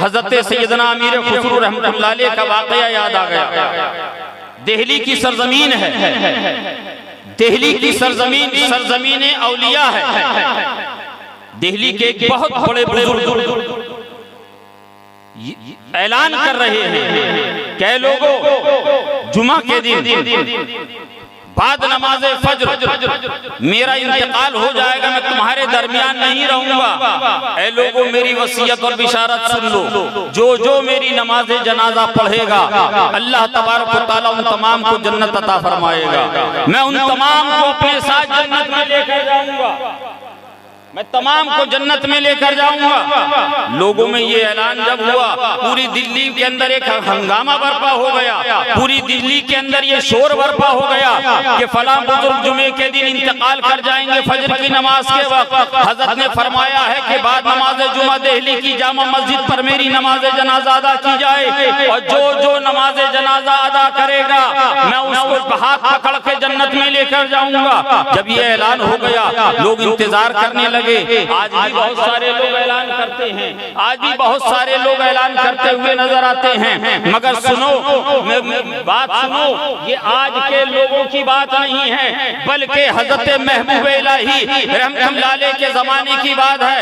हजरत सैयदना अमीर खुसरो रहमतुल्लाह अलैह का वाकया याद आ गया। दिल्ली की सरजमीन है, दिल्ली की सरजमीन औलिया है। दिल्ली के एक बहुत बड़े बुजुर्ग ऐलान कर रहे हैं, कई लोगों जुमा के दिन बाद नमाज फज्र मेरा इंतकाल हो जाएगा, मैं तुम्हारे दरमियान नहीं रहूंगा। ऐ लोगों, मेरी वसीयत और बिशारत सुन लो, जो जो मेरी नमाज जनाजा पढ़ेगा अल्लाह तबारक व तआला उन तमाम को जन्नत अता फरमाएगा। मैं उन तमाम को अपने साथ जन्नत में लेकर जाऊंगा, मैं तमाम को जन्नत में लेकर जाऊंगा। लोगों में ये ऐलान जब हुआ, पूरी दिल्ली के अंदर एक हंगामा बर्पा हो गया, पूरी दिल्ली के अंदर ये शोर बर्पा हो गया कि फलां बुजुर्ग जुमे के दिन इंतकाल कर जाएंगे फजर की नमाज के वक्त। हजरत ने फरमाया है कि बाद नमाज जुमा दिल्ली की जामा मस्जिद पर मेरी नमाज जनाजा अदा की जाए, और जो जो नमाज जनाजा अदा करेगा मैं उसको हाथ पकड़ के जन्नत में लेकर जाऊंगा। जब ये ऐलान हो गया, लोग इंतजार करने लगे। आज भी बहुत सारे लोग ऐलान करते हैं, आज भी बहुत सारे लोग ऐलान करते हुए नजर आते हैं, मगर सुनो, बात सुनो, ये आज के लोगों की बात नहीं है, बल्कि हजरत महबूब इलाही रहमतुल्लाह अलैह के जमाने की बात है।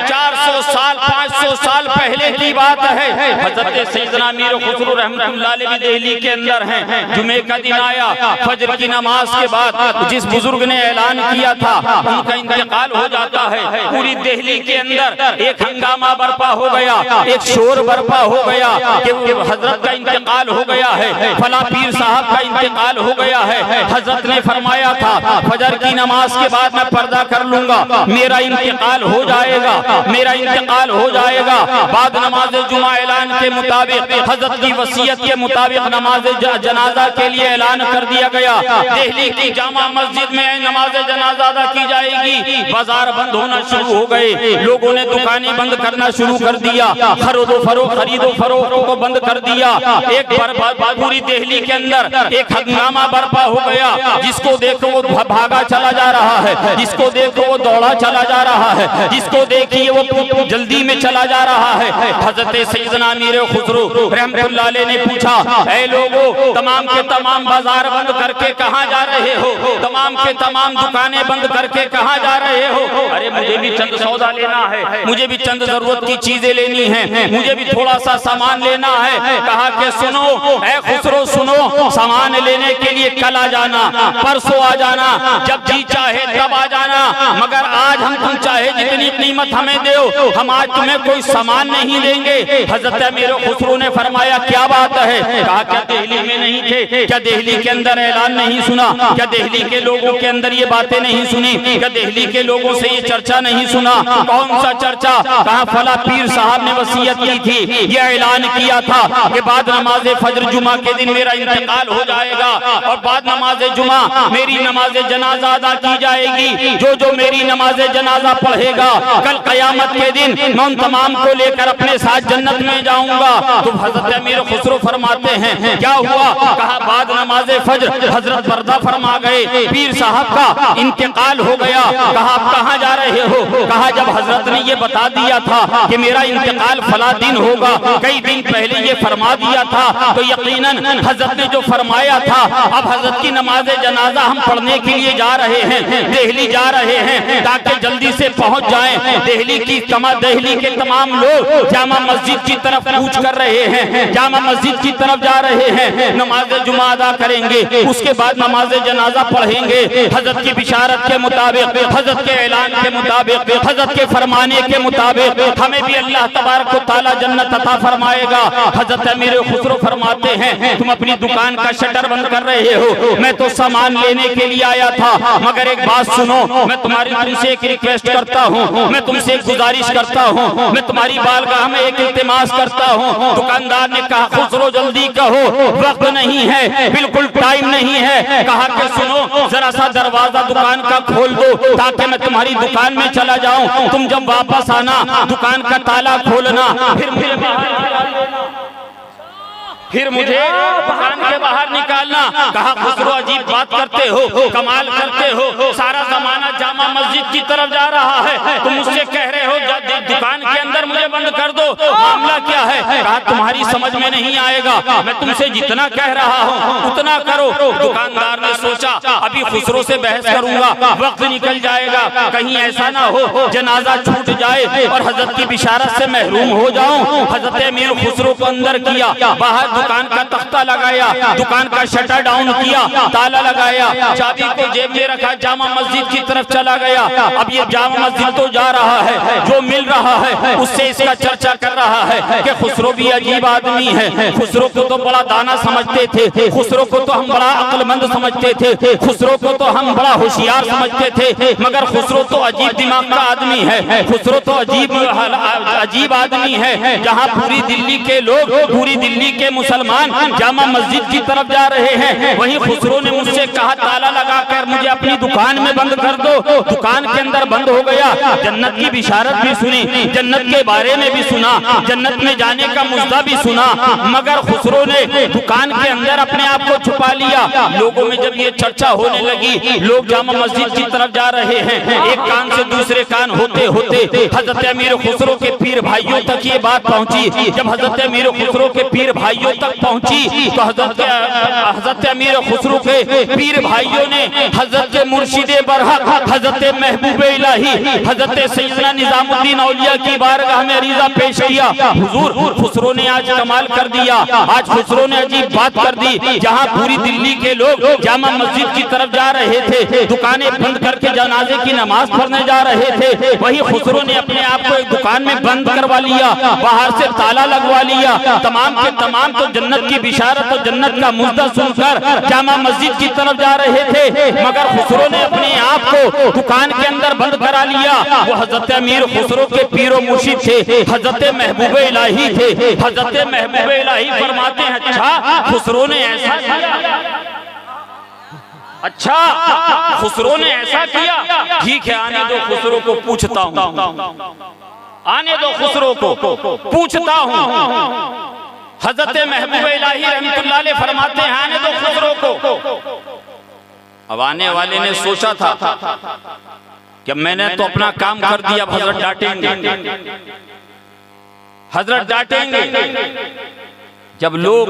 400 साल 500 साल पहले की बात है। हजरत सैयदना अमीर खुसरो रहमतुल्लाह अलैह भी दिल्ली के अंदर हैं। जुमे का दिन आया, फजर की नमाज के बाद जिस बुजुर्ग ने ऐलान किया था उनका इंतकाल हो जाता है। पूरी दिल्ली के अंदर एक हंगामा बर्पा हो गया, एक शोर बर्पा हो गया कि हजरत का इंतकाल हो गया है, फला पीर साहब का इंतकाल हो गया है। हजरत ने फरमाया था फजर की नमाज के बाद मैं पर्दा कर लूंगा, मेरा इंतकाल हो जाएगा, मेरा इंतकाल हो जाएगा। बाद नमाज जुमा ऐलान के मुताबिक, हजरत की वसीयत के मुताबिक नमाज जनाजा के लिए ऐलान कर दिया गया। दिल्ली की जामा मस्जिद में नमाज जनाजा अदा की जाएगी। बाजार बंद होना शुरू हो गए, लोगों ने दुकानें बंद करना शुरू कर दिया, खरीदो फरोख्त को बंद कर दिया। एक पूरी दिल्ली के अंदर एक हंगामा बर्पा हो गया, जिसको देखो वो भागा चला जा रहा है, जिसको देखो वो दौड़ा चला जा रहा है, जिसको देखिए वो जल्दी में चला जा रहा है। हजरत सैयदना अमीर खुसरो रहमतुल्लाह अलैह ने पूछा, ऐ लोगों, तमाम के तमाम बाजार बंद करके कहाँ जा रहे हो? तमाम के तमाम दुकानें बंद करके कहाँ जा रहे हो? अरे मुझे भी चंद सौदा लेना है, मुझे भी चंद जरूरत की चीजें लेनी है, मुझे भी थोड़ा सा सामान लेना है। कहा कि सुनो ऐ खुसरो, सुनो, सामान लेने के लिए कल आ जाना, परसों आ जाना, जब जी चाहे तब आ जाना, मगर आज हम तुम चाहे जितनी कीमत हमें दो, हम आज तुम्हें कोई सामान नहीं देंगे। हजरत अमीर खुसरो ने फरमाया क्या बात है? कहा क्या दिल्ली में नहीं थे? क्या दिल्ली के अंदर ऐलान नहीं सुना? क्या दिल्ली के लोगों के अंदर ये बातें नहीं सुनी? क्या दिल्ली के लोगों से ये चर्चा नहीं सुना? कौन सा चर्चा? कहा फला पीर साहब ने वसीयत की थी, ये ऐलान किया था कि बाद नमाज फजर जुमा के दिन मेरा इंतकाल हो जाएगा, और बाद नमाज जुमा मेरी नमाज जनाजा अदा की जाएगी। जो जो मेरी नमाज जनाजा पढ़ेगा कल कयामत के दिन मैं उन तमाम को लेकर अपने साथ जन्नत में जाऊंगा। तो हजरत अमीर खुसरो फरमाते हैं क्या हुआ? कहा बाद नमाज फजर हजरत पर्दा फरमा गए, पीर साहब का इंतकाल हो गया। कहा आप कहाँ जा रहे हो? कहा जब हजरत ने ये बता दिया था कि मेरा इंतकाल फला दिन होगा, कई दिन पहले ये फरमा दिया था, तो यकीनन हजरत ने जो फरमाया था, अब हजरत की नमाज जनाजा हम पढ़ने के लिए जा रहे हैं, दिल्ली जा रहे हैं, ताकि जल्दी से पहुंच जाएं। दिल्ली के तमाम लोग जामा मस्जिद की तरफ कूच कर रहे हैं, जामा मस्जिद की तरफ जा रहे हैं, नमाज जुमा अदा करेंगे, उसके बाद नमाज जनाजा पढ़ेंगे। हजरत की बिशारत के मुताबिक, हजरत के ऐलान के मुताबिक, हजरत के फरमाने के मुताबिक हमें भी अल्लाह तबारक व तआला जन्नत अता फरमाएगा। हजरत अमीर खुसरो फरमाते हैं तुम अपनी दुकान का शटर बंद कर रहे हो, मैं तो सामान लेने के लिए आया था, मगर एक बात सुनो, मैं तुमसे एक रिक्वेस्ट करता हूँ, मैं तुमसे एक गुजारिश करता हूँ, मैं तुम्हारी बारगाह में एक इल्तिमास करता हूँ। दुकानदार ने कहा खुसरो जल्दी कहो, वक्त नहीं है, बिल्कुल टाइम नहीं है। कहा कि सुनो जरा सा दरवाजा दुकान का खोल दो ताकि मैं तुम्हारी दुकान में चला जाऊं, तुम जब वापस आना दुकान का ताला खोलना, फिर फिर मुझे दुकान के बाहर निकालना। कहा खुसरो अजीब बात करते हो, कमाल करते हो, सारा जमाना जामा मस्जिद की तरफ जा रहा है, तुम मुझसे कह रहे हो दुकान के अंदर मुझे बंद कर दो, मामला क्या है? कहा तुम्हारी समझ में नहीं आएगा, मैं तुमसे जितना कह रहा हूँ उतना करो। दुकानदार ने सोचा अभी खुसरो से बहस करूंगा वक्त निकल जाएगा, कहीं ऐसा ना हो जनाजा छूट जाए और हजरत की बिशारत से महरूम हो जाऊं। हजरत अमीर खुसरो को अंदर किया, बाहर दुकान का तख्ता लगाया, दुकान का शटर डाउन किया, ताला लगाया, चाबी को जेब में रखा, जामा मस्जिद की तरफ चला गया। अब ये जामा मस्जिद तो जा रहा है, जो मिल रहा है उससे इसका चर्चा कर रहा है कि खुसरो भी अजीब आदमी है, खुसरो को तो बड़ा दाना समझते थे, खुसरो को तो हम बड़ा अक्लमंद समझते थे, खुसरो को तो हम बड़ा होशियार समझते थे, मगर खुसरो तो अजीब दिमाग का आदमी है, खुसरो तो अजीब आदमी है। जहाँ पूरी दिल्ली के लोग, पूरी दिल्ली के मुसलमान जामा मस्जिद की तरफ जा रहे हैं, वहीं खुसरो ने मुझसे कहा ताला लगाकर मुझे अपनी दुकान में बंद कर दो। दुकान के अंदर बंद हो गया। जन्नत की बिशारत भी सुनी, जन्नत के बारे में भी सुना, जन्नत में जाने का मुद्दा भी सुना, मगर खुसरो ने दुकान के अंदर अपने आप को छुपा लिया। लोगों में जब ये चर्चा होने लगी, लोग जामा मस्जिद की तरफ जा रहे हैं, एक कान से दूसरे कान होते होते हजरत अमीर खुसरो के पीर भाइयों तक ये बात पहुंची। जब हजरत अमीर खुसरो के पीर भाइयों तक पहुंची तो हजरत अमीर खुसरो के पीर भाइयों ने हजरत मुर्शिद बरहक, हजरत महबूब इलाही, हजरत सैयदना निजामुद्दीन औलिया की बारगाह में अरीजा पेश किया। हुजूर खुसरो ने आज कमाल कर दिया, आज खुसरो ने अजीब बात कर दी। जहां पूरी दिल्ली के लोग जामा मस्जिद की तरफ जा रहे थे, दुकानें बंद करके जनाजे की नमाज पढ़ने जा रहे थे, वही खुसरो ने अपने आप को एक दुकान में बंद करवा लिया, बाहर से ताला लगवा लिया। तमाम के तमाम तो जन्नत की बिशारत और जन्नत का मुद्दा सुनकर जामा मस्जिद की तरफ जा रहे थे, मगर खुसरो ने अपने आप को दुकान के अंदर बंद करा लिया। वो हजरत अमीर खुसरो के पीरो मुर्शिद थे, हजरत महबूब इलाही थे। हजरत महबूब इलाही फरमाते हैं अच्छा खुसरो ने ऐसा किया, अच्छा खुसरो ने ऐसा किया, ठीक है आने दो खुसरो को पूछता हूँ, आने दो खुसरो को पूछता हूँ। हजरत महबूब इलाही रहमतुल्लाह अलैह फरमाते हैं आने दो खुसरो को। अब आने वाले ने सोचा था कि मैंने तो अपना काम कर दिया, हजरत डांटेंगे, हजरत डांटेंगे। जब लोग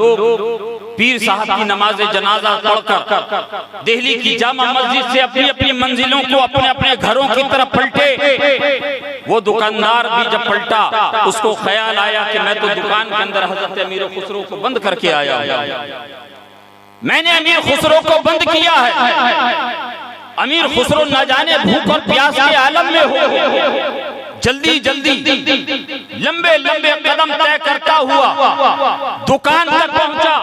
पीर साहब की नमाज जनाजा पढ़कर दिल्ली की जामा मस्जिद से अपनी अपनी मंजिलों को अपने अपने घरों की तरफ पलटे, वो दुकानदार भी जब पलटा उसको ख्याल आया कि मैं तो दुकान के अंदर हजरत अमीर खुसरो को बंद करके आया हूं, मैंने अमीर खुसरो को बंद किया है। अमीर खुसरो न जाने भूख और प्यास के आलम में हो, जल्दी जल्दी लंबे लंबे कदम तय करता हुआ दुकान तक पहुंचा,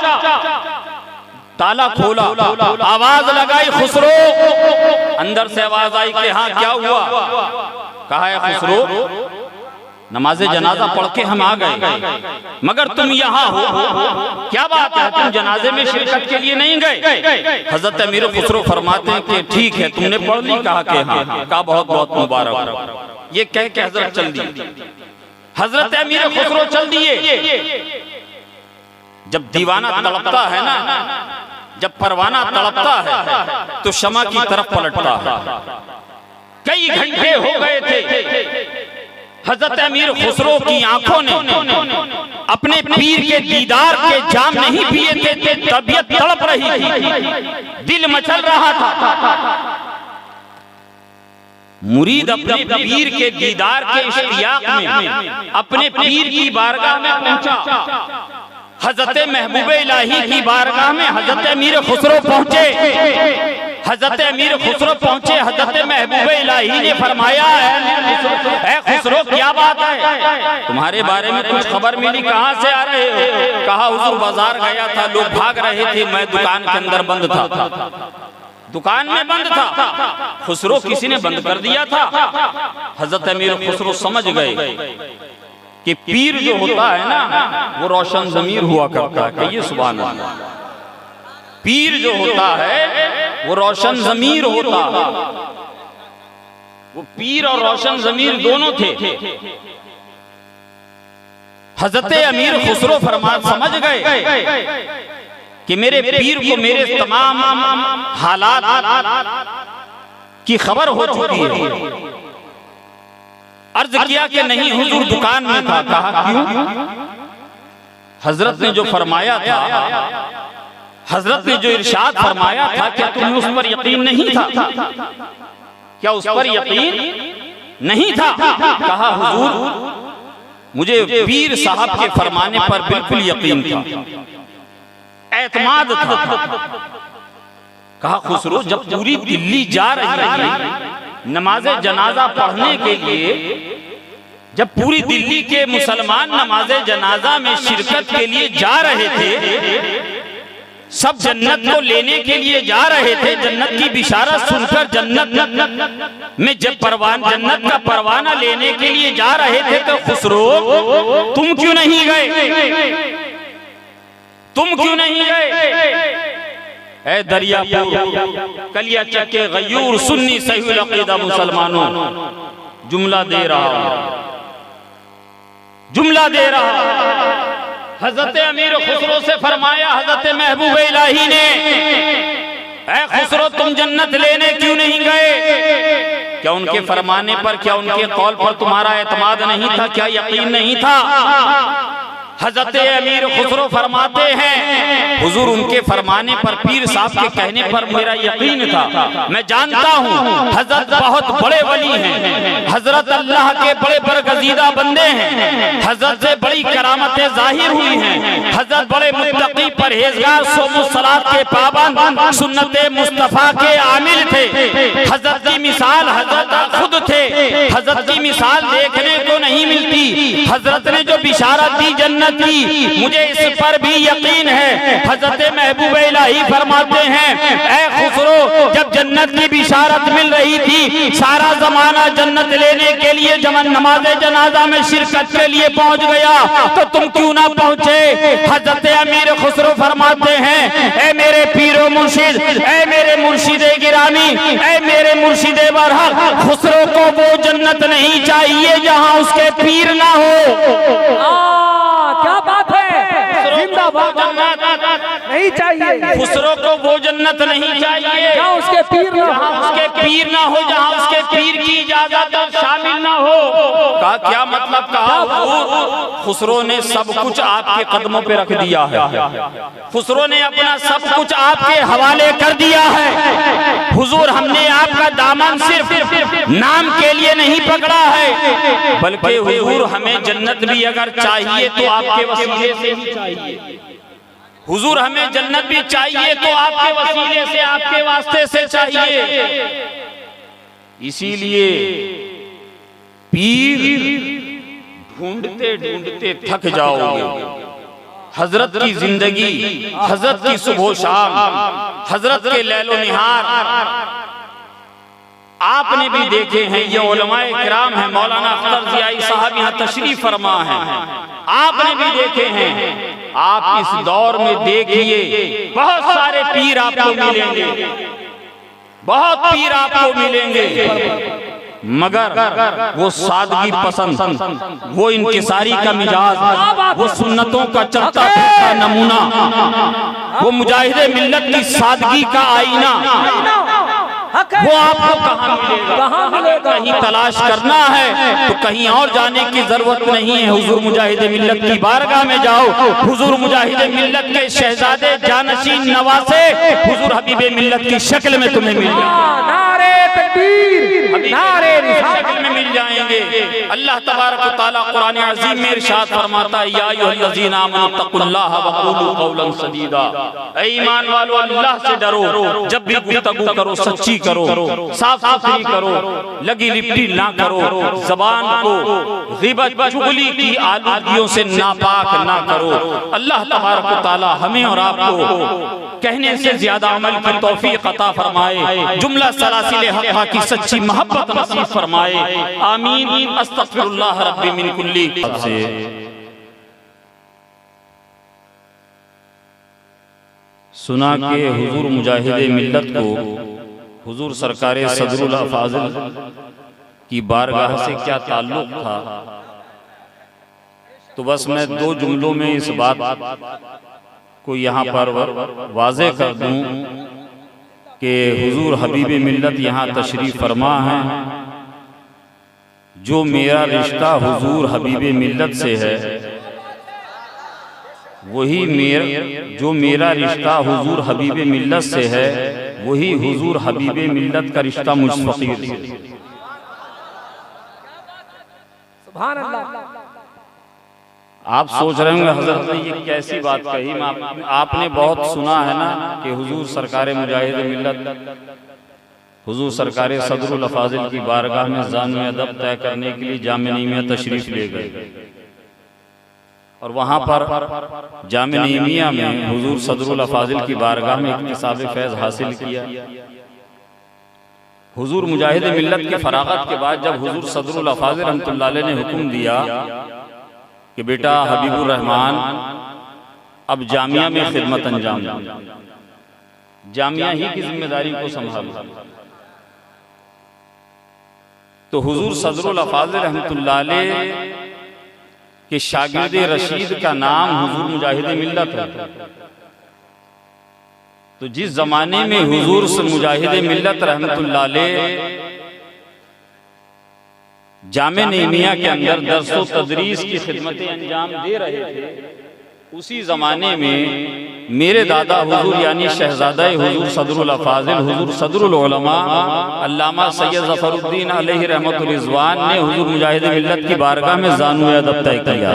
ताला खोला, आवाज लगाई खुसरो। अंदर से आवाज आई कि हाँ क्या हुआ? कहा है खुसरो नमाज जनाजा पढ़ के हम आ गए, मगर तुम यहाँ हो, क्या बात है? तुम जनाजे में शिरकत के लिए नहीं गए? हजरत अमीर खुसरो फरमाते हैं कि ठीक है तुमने पढ़ ली? कहा कि हाँ। कहा बहुत बहुत मुबारक। ये कह के हजरत चल दिए, हजरत अमीर खुसरो चल दिए। जब दीवाना तड़पता है ना, जब परवाना तड़पता है तो शमा की तरफ पलटता है। कई घंटे हो गए थे, हजरत अमीर खुसरो की आंखों ने अपने पीर के दीदार के जाम नहीं पिए थे, तबीयत तड़प रही थी, दिल मचल रहा था। मुरीद अपने पीर के दीदार के इश्तियाक में अपने पीर की बारगाह में पहुंचा। हजरत महबूब इलाही की बारगाह में हजरत अमीर खुसरो पहुंचे। हजरत अमीर खुसरो पहुंचे, हजरत महबूब इलाही ने फरमाया है खुसरो क्या बात है? तुम्हारे बारे में कुछ खबर मिली, कहाँ से आ रहे हो? कहा हुजूर बाजार गया था, लोग भाग रहे थे, मैं दुकान के अंदर बंद था, दुकान में बंद था। खुसरो किसी ने बंद कर दिया था। हजरत अमीर खुसरो समझ गए कि पीर जो होता है ना वो रोशन ज़मीर हुआ करता है। कहिए सुभान अल्लाह। पीर जो होता है वो रोशन ज़मीर होता है। वो पीर और रोशन ज़मीर दोनों थे। हजरत अमीर खुसरो फरमा समझ गए कि मेरे पीर को मेरे तमाम हालात की खबर हो चुकी है। अर्ज किया कि नहीं हुजूर दुकान में था। कहा क्यों? हजरत ने जो फरमाया था, हजरत ने जो इरशाद फरमाया था, क्या तुम्हें उस पर यकीन नहीं था? क्या उस पर यकीन नहीं था? कहा हुजूर मुझे पीर साहब के फरमाने पर बिल्कुल यकीन था, एतमाद था। कहा खुसरो जब पूरी दिल्ली जा रही थी नमाज जनाजा पढ़ने के लिए, जब पूरी दिल्ली के मुसलमान नमाज जनाजा में शिरकत के लिए जा रहे थे, सब जन्नत को लेने के लिए जा रहे थे, जन्नत की बिशारत सुनकर जन्नत में जब जन्नत का परवाना लेने के लिए जा रहे थे, तो खुसरो तुम क्यों नहीं गए? तुम क्यों नहीं गए? ऐ दरियापुर कलिया चक्के गयूर सुन्नी सही अकीदा मुसलमानों, जुमला दे रहा, जुमला दे रहा। हजरत अमीर खुसरो से फरमाया हजरत महबूब इलाही ने, ऐ खुसरो तुम जन्नत लेने क्यों नहीं गए? क्या उनके फरमाने पर, क्या उनके कौल पर तुम्हारा एतमाद नहीं था? क्या यकीन नहीं था? हजरत अमीर खुसरो फरमाते हैं हुजूर उनके फरमाने पर, पीर साहब के कहने पर मेरा यकीन था। मैं जानता हूँ हजरत बहुत बड़े वली हैं, हजरत अल्लाह के बड़े बरगजीदा बंदे हैं, हजरत से बड़ी करामतें जाहिर हुई हैं, हजरत बड़े मुत्तकी परहेजगार सोमुसलात के पाबंद सुन्नत मुस्तफा के आमिल थे। हजरत की मिसाल हजरत खुद थे, हजरत की मिसाल देखने को नहीं मिलती। हजरत ने जो बिशारत दी जन्नत की, मुझे इस पर भी यकीन है। हजरत महबूब इलाही फरमाते हैं, ऐ खुसरो जब जन्नत की बिशारत मिल रही थी, सारा जमाना जन्नत लेने के लिए जब नमाज जनाजा में शिरकत के लिए पहुंच गया, तो तुम क्यों ना पहुंचे? हजरत अमीर खुसरो फरमाते हैं, ऐ मेरे पीरो मुर्शिद, ऐ मेरे मुर्शिदे गिरामी, ऐ मेरे मुर्शिदे बरहक, खुसरो को वो जन्नत नहीं चाहिए जहां उसके पीर ना हो। क्या बात है, जिंदाबाद। नहीं चाहिए खुसरो को वो जन्नत नहीं चाहिए जहाँ उसके पीर ना हो, उसके पीर ना हो, जहाँ उसके पीर की इजाजत और शामिल ना हो। का क्या मतलब? कहा खुसरो ने सब कुछ आपके कदमों पे रख दिया है, खुसरो ने अपना सब कुछ आपके हवाले कर दिया है। हुजूर हमने आपका दामन सिर्फ नाम के लिए नहीं पकड़ा है, बल्कि हुजूर हमें जन्नत भी अगर चाहिए तो आपके वसीले से ही चाहिए। हुजूर हमें जन्नत भी चाहिए तो आपके वसीले से, आपके वास्ते से चाहिए। इसीलिए पीर ढूंढते ढूंढते थक जाओगे। हजरत की जिंदगी, हजरत की सुबह शाम, हजरत के लैलो निहार आपने भी देखे हैं। ये उलमाए किराम हैं, मौलाना अख्तर जियाई साहब यहाँ तशरीफ फरमा है, आपने भी देखे हैं। आप इस दौर में देखिए बहुत सारे पीर आपको मिलेंगे, बहुत पीर आपको मिलेंगे, मगर वो सादगी पसंद, वो इनकिसारी का मिजाज, वो सुन्नतों का चलता फिरता नमूना, वो मुजाहिदे मिल्लत की सादगी का आईना, वो आपको कहाँ मिलेगा? कहीं तलाश करना है तो कहीं और जाने की जरूरत नहीं है। हुजूर मुजाहिदे मिल्लत की बारगाह में जाओ, हुजूर मुजाहिदे मिल्लत के शहजादे जानशीन नवासे हुजूर हबीबे मिल्लत की शक्ल में तुम्हें मिल जाएंगे, नारे तकबीर, नारे शक्ल में मिल जाएंगे। अल्लाह तबारक व तआला कुरान अजीम में इरशाद फरमाता है, या अय्युहल्लज़ीना आमनू तक़ुल्लाह व क़ूलू क़ौलन सदीदा, ऐ ईमान वालो अल्लाह से डरो, जब भी गुफ्तगू करो सच्ची करो, साफ सुथरी करो, लगी लिपटी ना करो, जबान को ग़ीबत चुगली की आलूगियों से नापाक ना करो। अल्लाह तबारक व तआला हमें और आपको कहने से ज्यादा अमल की तौफीक अता फरमाए, जुमला सलासिल हक़ की सच्ची मोहब्बत नसीब फरमाए। आमीन। अस्तग़फिरुल्लाह रब्बी मिन कुल्ली। सुना के हुजूर मुजाहिदे मिल्लत को हुजूर सरकारे सदरुल अफाज़िल की बारगाह से क्या ताल्लुक था, तो बस मैं 2 जुमलों में इस बात को यहाँ पर वाज़े कर दूं कि हुजूर हबीब मिल्लत यहाँ तशरीफ़ फरमा है। जो मेरा रिश्ता हुजूर हबीब मिल्लत से है, वही जो मेरा रिश्ता हुजूर हबीब मिल्लत से है, वही हुजूर हबीब मिल्लत का रिश्ता मुझ फ़कीर से। सुभान अल्लाह। आप सोच रहे होंगे हजरत ने ये कैसी बात कही। आपने बहुत सुना है ना कि हुजूर सरकार मुजाहिद मिल्लत हुजूर सरकार सदरुल अफाजिल की बारगाह में ज़ान अदब तय करने के लिए जामे नीमिया तशरीफ़ ले गए और वहाँ पर जामे नीमिया में हुजूर सदरुल अफाजिल की बारगाह में इक्तिसाब फैज़ हासिल किया। हुजूर मुजाहिद मिल्लत की फरागत के बाद जब हुजूर सदरुल अफाजिल रहमतुल्लाह अलैह ने हुक्म दिया कि बेटा हबीबुर रहमान अब जामिया में खिदमत अंजाम दो, जामिया ही की जिम्मेदारी को संभालो, तो हुजूर सदरुल अफाजिल रहमतुल्लाह अलैह के शागिर्द रशीद का नाम हुजूर मुजाहिद मिल्लत है। तो जिस जमाने में हुजूर से मुजाहिद मिल्लत रहमतुल्लाह अलैह जामे नीमिया के अंदर दर्स व तदरीस की खिदमतें अंजाम दे रहे थे, उसी ज़माने में मेरे दादा हुजूर यानी शहजादा हुजूर सदरुल अफाजिल हुजूर सदरुल उलमा अल्लामा सैयद ज़फ़रुद्दीन अलैहि रहमतुल रिज़वान ने हुजूर मुजाहिद मिल्लत की बारगाह में ज़ानु अदब तय किया,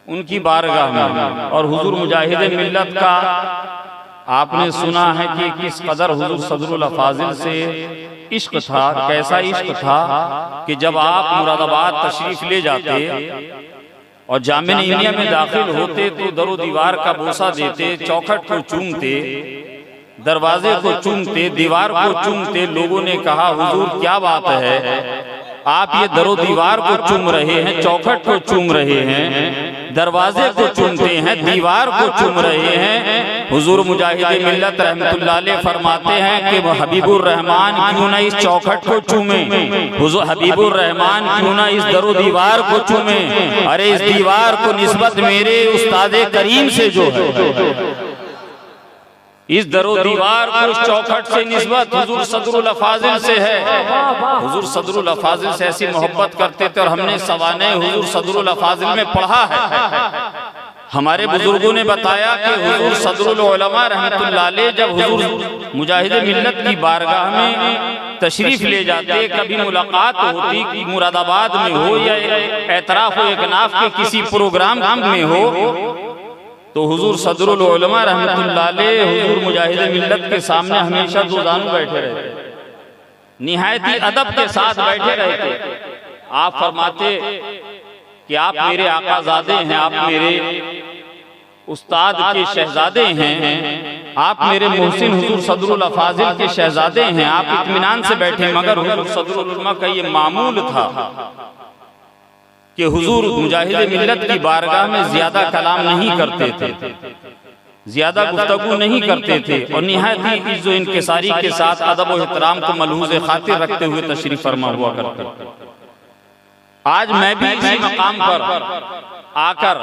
उनकी बारगाह में। और हुजूर मुजाहिद मिल्लत का आपने सुना है कि किस कदर हुजूर सदरुल अफाजिल से इश्क था, कैसा इश्क था कि जब आप मुरादाबाद तशरीफ ले जाते और जामे नीमिया में दाखिल होते तो दरो दीवार का बोसा देते, चौखट को चूमते, दरवाजे को चूमते, दीवार को चूमते। लोगों ने कहा हुजूर क्या बात है, आप ये दरो दीवार को चूम रहे हैं, चौखट को चूम रहे हैं, दरवाजे को चूमते हैं, दीवार को चूम रहे हैं। हुजूर मुजाहिद मिल्लत रहमतुल्लाह अलैह फरमाते हैं कि वो हबीबुर रहमान क्यों ना इस चौखट को चूमे, हुजूर हबीबुर रहमान क्यों ना इस दरो दीवार को चूमे। अरे इस दीवार को निस्बत मेरे उस्तादे करीम से जो है, इस दरो दीवार को इस चौखट से निस्बत हुजूर सदरुल अफाजिल से है। हुजूर सदरुल अफाजिल से ऐसी मोहब्बत करते थे और हमने सवाने हुजूर सदरुल अफाजिल में पढ़ा है। हमारे बुजुर्गों ने बताया कि हुजूर सदरुल उलमा रहमतुल्लाह अलैह जब हुजूर मुजाहिद मिल्लत की बारगाह में तशरीफ ले जाते, कभी मुलाकात होती कि मुरादाबाद में हो या एतराफ व इकनाफ के किसी प्रोग्राम में हो, तो हुजूर सदरुल उलमा रहमतुल्लाह अलैह हुजूर मुजाहिद मिल्लत के सामने हमेशा दोजानू बैठे रहते, निहायती अदब के साथ बैठे रहते। आप फरमाते कि आप मेरे आकाज़ादे हैं, आप मेरे उस्ताद के शहजादे हैं, आप मेरे मोहसिन हुजूर सदरुल अफाजिल के शहजादे हैं, आप इत्मीनान से बैठे। मगर हुजूर सदरुल उलमा का ये मामूल था कि हुजूर मुजाहिद मिल्लत की बारगाह में ज्यादा कलाम नहीं करते थे, ज्यादा गुफ्तगू नहीं करते थे और निहायती इज़्ज़ो इनकिसारी के साथ अदब और एहतराम को मलहूज़ खातिर रखते हुए तशरीफ फरमा हुआ करते। आज मैं भी इसी मकाम पर आकर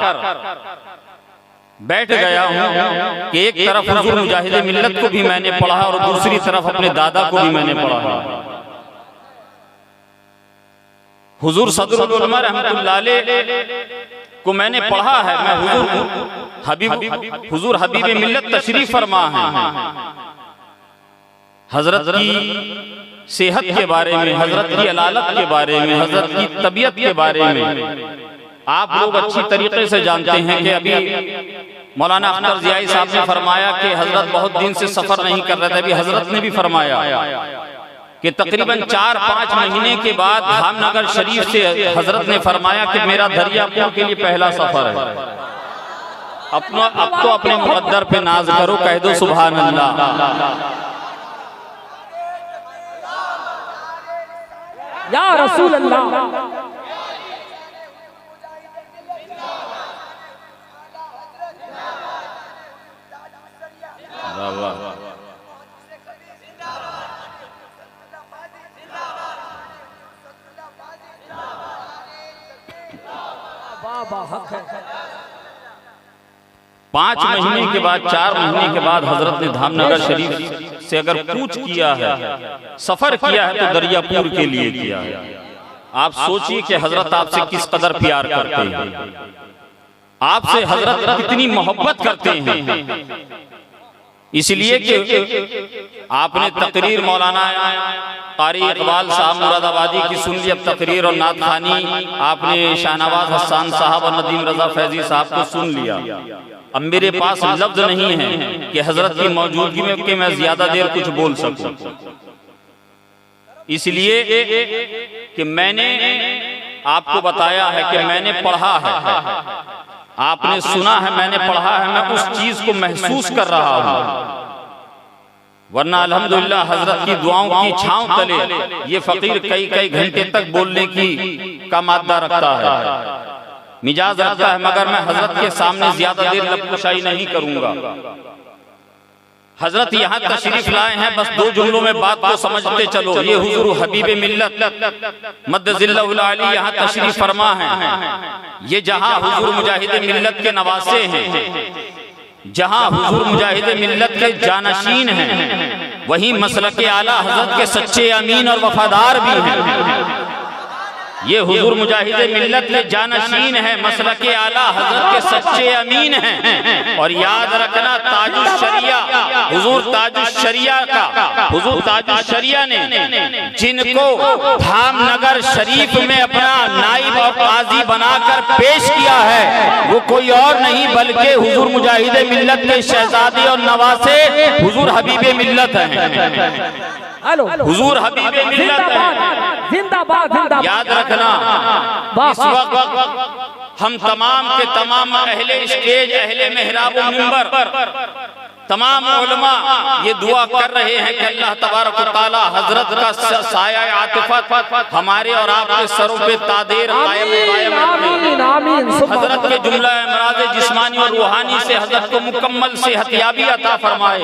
बैठ गया हूँ कि एक तरफ हुजूर मुजाहिद मिल्लत को भी मैंने पढ़ा और दूसरी तरफ अपने दादा को भी मैंने पढ़ा। हुजूर सदरुल उलमा रहमतुल्लाह अलैह को मैंने पढ़ा है। मैं हुजूर हबीब मिल्लत तशरीफ फरमा है, हजरत की सेहत के बारे में, हजरत की अलालत के बारे में, हजरत की तबीयत के बारे में आप लोग अच्छी तरीके से जानते हैं कि अभी मौलाना अख्तर ज़ियाई साहब ने फरमाया कि हजरत बहुत दिन से सफर नहीं कर रहे थे। अभी हजरत ने भी फरमाया कि तकरीबन 4-5 महीने के बाद धामनगर शरीफ से हजरत ने फरमाया कि मेरा दरियापुर के लिए पहला सफर है। अब तो अपने मुक़द्दर पे नाज करो, कह दो सुभान अल्लाह। या रसूल अल्लाह। 5 महीने के बाद 4 महीने के बाद हजरत ने धामनगर शरीफ से अगर कूच किया है, सफर किया है, तो दरियापुर के लिए किया है। आप सोचिए कि हजरत आपसे किस कदर प्यार करते हैं, आपसे हजरत कितनी मोहब्बत करते हैं। इसलिए कि आपने तकरीर मौलाना कारी इकबाल साहब मुरादाबादी की सुन ली, अब तकरीर और नात खानी आपने शाहनवाज हसन साहब और नदीम रजा फैजी साहब को सुन लिया। अब मेरे पास लफ्ज नहीं है कि हजरत की मौजूदगी में कि मैं ज्यादा देर कुछ बोल सकूं, इसलिए कि मैंने आपको बताया है कि मैंने पढ़ा है, आपने सुना है, मैंने पढ़ा है, मैं उस चीज को महसूस कर रहा हूं। वरना अल्हम्दुलिल्लाह हजरत की दुआओं की छांव तले ये फकीर कई कई घंटे तक बोलने की का मादा रखता है, मिजाज रखता है, मगर मैं हजरत के सामने ज्यादा देर लबकुशाई नहीं करूंगा। हजरत यहाँ तशरीफ लाए हैं, बस 2 जुमलों में बात को समझते चलो। ये हुजूर हबीब मिल्लत मद्दजिल्लहुल आली यहाँ तशरीफ फरमा है। ये जहाँ हुजूर मुजाहिद मिल्लत के नवासे हैं, जहाँ हुजूर मुजाहिद मिल्लत के जानशीन हैं, वहीं मसलक आला हजरत के सच्चे अमीन और वफादार भी हैं। ये हुजूर मुजाहिद मिल्लत के जानशीन है, मसलक आला हजरत के सच्चे अमीन हैं। और याद रखना ताजुश शरिया, हुजूर ताजुश शरिया का, हुजूर ताजुश शरिया ने जिनको धामनगर शरीफ में अपना नाइब और काजी बनाकर पेश किया है, वो कोई और नहीं बल्कि हुजूर मुजाहिद मिल्लत के शहजादे और नवासे हुजूर हबीब मिल्लत हैं। हुजूर हबीब मिल्लत है, जिंदाबाद। याद रखना इस वक्त हम तमाम के तमाम अहले स्टेज, अहले मेहराब व मिंबर, तमाम उलमा ये दुआ कर रहे हैं कि अल्लाह तबारक व तआला हजरत का साया आतिफत हमारे और आपके सरों पे तादेर कायम रखे। हजरत के जुमला अमराज जिस्मानी और रूहानी से हजरत को मुकम्मल सेहतयाबी अता फरमाए,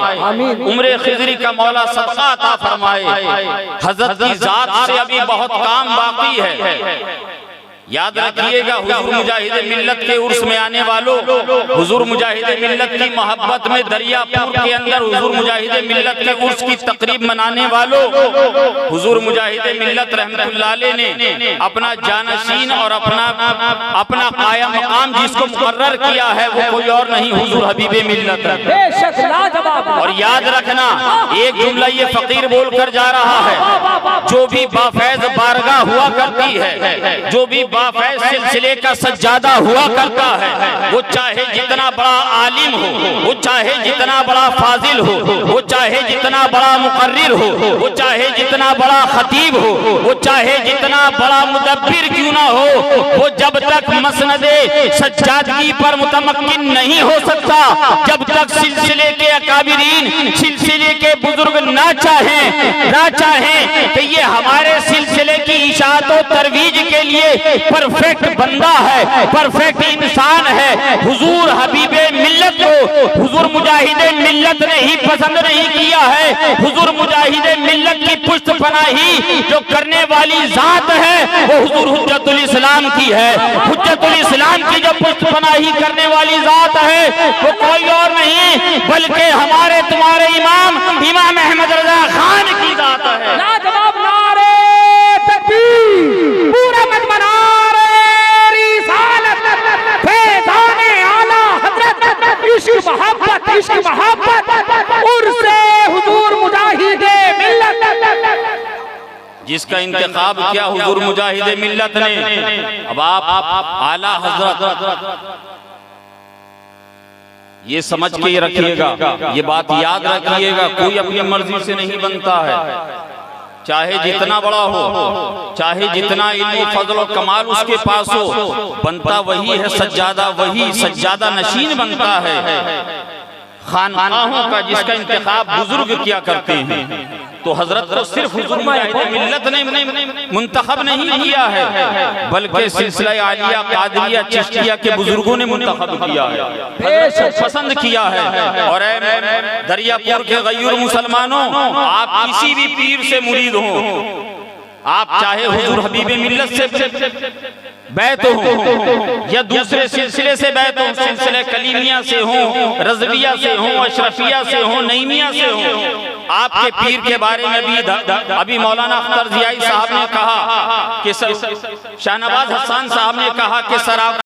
उम्र खिजरी का मौला सदका अता फरमाए। हजरत की जात से अभी बहुत काम बाकी है। याद रखिएगा हुजूर मुजाहिद मिल्लत के उर्स में आने वालों, हुजूर मुजाहिद मिल्लत की मोहब्बत में दरियापुर के अंदर हुजूर मुजाहिद मिल्लत के उर्स की तकरीब मनाने वालों, हुजूर मुजाहिद मिल्लत रहमतुल्लाह अलैह ने अपना जानशीन और अपना कायम मकाम जिसको मुकर्रर किया है, वो कोई और नहीं हुजूर हबीब मिल्लत है। और याद रखना एक जुमला ये फकीर बोलकर जा रहा है, जो भी बाफैज बारगाह हुआ करती है, जो भी बाफैज सिलसिले का सज्जादा हुआ करता है, वो चाहे जितना बड़ा आलिम हो, वो चाहे जितना बड़ा फाजिल हो, वो चाहे जितना बड़ा मुकर्रिर हो, वो चाहे जितना बड़ा खतीब हो, वो चाहे जितना बड़ा मुदब्बिर क्यों ना हो, वो जब तक मसनदे सज्जादगी पर मुतमक्किन नहीं हो सकता, जब तक सिलसिले के अकाबिरीन, सिलसिले के बुजुर्ग ना चाहें कि ये हमारे सिलसिले की इशाअत और तरवीज के लिए परफेक्ट बंदा है, परफेक्ट इंसान है, हुजूर हबीब मिल्लत को हुजूर मुजाहिद मिल्लत ने ही पसंद नहीं किया है। हुजूर मुजाहिद मिल्लत की पुष्ट पनाही जो करने वाली जात है, वो हुजूर हुज्जतुल इस्लाम की है। हुज्जतुल इस्लाम की जो पुष्ट पनाही करने वाली जात है, वो कोई और नहीं बल्कि हमारे तुम्हारे इमाम अहमद रजा खान की जात है। लाजवाब नारे तकबीर, पूरा मत बना इश्क मोहब्बत उर्से हुजूर मुजाहिद मिल्लत, जिसका इंतखाब किया हुजूर मुजाहिद मिल्लत ने। अब आप आला हजरत ये समझ के रखिएगा, ये बात याद रखिएगा, कोई अपनी मर्जी से नहीं बनता है, चाहे जितना बड़ा हो, चाहे जितना इल्म फजल और कमाल उसके पास हो, बनता वही है सज्जादा, वही सज्जादा नशीन बनता है खानकाहों का जिसका इंतखाब बुजुर्ग किया करते हैं। तो हजरत को सिर्फ हुजूर मुजाहिद मिल्लत ने मुंतखब नहीं किया है, बल्कि सिलसिला आलिया कादरिया चिश्तिया के बुजुर्गों ने मुंतखब किया है, पसंद किया है। और दरियापुर के गैर मुसलमानों, आप किसी भी पीर से मुरीद हो, आप चाहे हुजूर हबीब मिल्लत से बैत हूँ या दूसरे सिलसिले से बैत हूँ, सिलसिले कलीमिया से हूँ, रज़विया से हूँ, अशरफिया से हूँ, नईमिया से हूँ, आपके पीर के बारे में भी अभी मौलाना अख्तर जियाई साहब ने कहा कि शाहनवाज हसन साहब ने कहा कि सर आप